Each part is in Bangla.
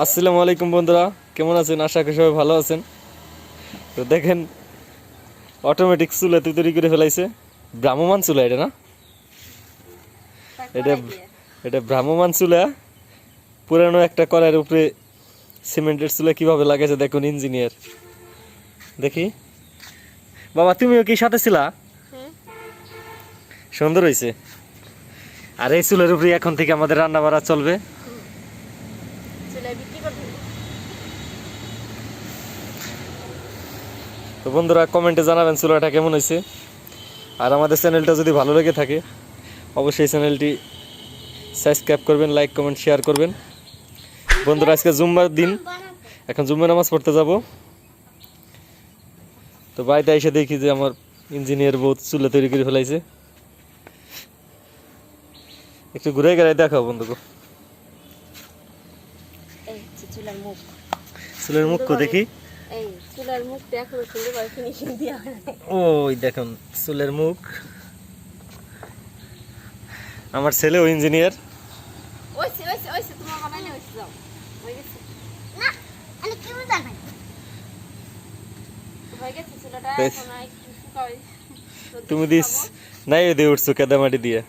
আসসালামু আলাইকুম বন্ধুরা, কেমন আছেন? আশা করি সবাই ভালো আছেন। তো দেখেন, অটোমেটিক চুলা তৈরি করে ফেলাইছে। ভ্রাম্যমান চুলা এটা না, এটা এটা ভ্রাম্যমান চুলা। পুরানো একটা কড়াইয়ের উপরে সিমেন্টের চুলা কিভাবে লাগাইছে দেখুন ইঞ্জিনিয়ার। দেখি বাবা, তুমিও কি সাথে ছিলা? সুন্দর হয়েছে। আর এই চুলার উপরে এখন থেকে আমাদের রান্না বাড়া চলবে। তো বন্ধুরা, কমেন্টে জানাবেন চুলাটা কেমন হয়েছে। আর আমাদের চ্যানেলটা যদি ভালো লেগে থাকে অবশ্যই চ্যানেলটি সাবস্ক্রাইব করবেন, লাইক কমেন্ট শেয়ার করবেন। বন্ধুরা, আজকে জুম্মার দিন, এখন জুম্মা নামাজ পড়তে যাব। তো বাড়িতে এসে দেখি যে আমার ইঞ্জিনিয়ার বহুত চুলা তৈরি করে ফেলাইছে। একটু ঘুরে গেড়াই দেখাও বন্ধুকে। চুলের মুখ দেখি। ওই দেখুন চুলের মুখ। আমার ছেলে ও ইঞ্জিনিয়ার। তুমি দিস নাই দিয়ে উঠছো কেদামাটি দিয়ে।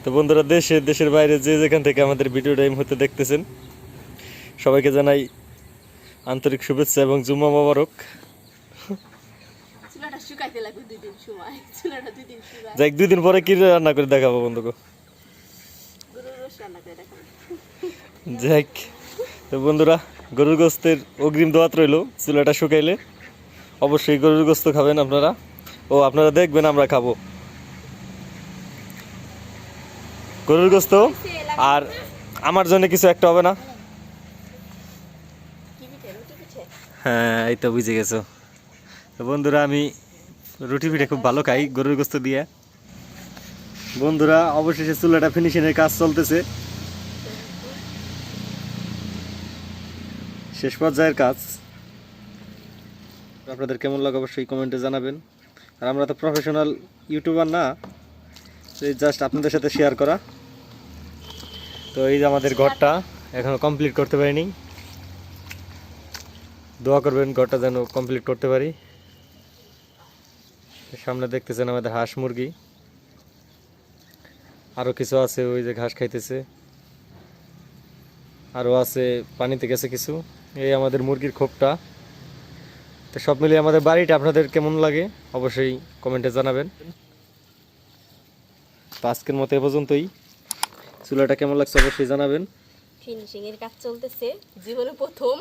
তো বন্ধুরা, দেশের বাইরে যে যেখান থেকে আমাদের ভিডিওটা এই মুহূর্তে দেখতেছেন সবাইকে জানাই আন্তরিক শুভেচ্ছা এবং জুম্মা মোবারক। যাক, 2 দিন পরে কি রান্না করে দেখাবো বন্ধুকে। যাক, তো বন্ধুরা, গরুর গোস্তের অগ্রিম দোয়াত রইল। চুলাটা শুকাইলে অবশ্যই গরুর গোস্ত খাবেন আপনারা, ও আপনারা দেখবেন আমরা খাবো গরুর গোস্ত। আর আমার জন্য কিছু একটা হবে না? হ্যাঁ, এই তো বুঝে গেছো। তো বন্ধুরা, আমি রুটি পিঠা খুব ভালো খাই গরুর গোস্ত দিয়ে। বন্ধুরা, অবশেষে চুলাটা ফিনিশিংয়ের কাজ চলতেছে, শেষ পর্যায়ের কাজ। আপনাদের কেমন লাগে অবশ্যই কমেন্টে জানাবেন। আর আমরা তো প্রফেশনাল ইউটিউবার না, জাস্ট আপনাদের সাথে শেয়ার করা। তো এই যে আমাদের ঘরটা এখনো কমপ্লিট করতে পারিনি, দোয়া করবেন ঘরটা যেন কমপ্লিট করতে পারি। সামনে দেখতেছেন আমাদের হাঁস মুরগি, আরও কিছু আছে ওই যে ঘাস খাইতেছে, আরও আছে পানিতে গেছে কিছু। এই আমাদের মুরগির খোপটা। তো সব মিলিয়ে আমাদের বাড়িটা আপনাদের কেমন লাগে অবশ্যই কমেন্টে জানাবেন। তো আজকের মতো এ পর্যন্তই। চুলাটা কেমন লাগছে অবশ্যই জানাবেন। ফিনিশিং এর কাজ চলতেছে, জীবনে প্রথম।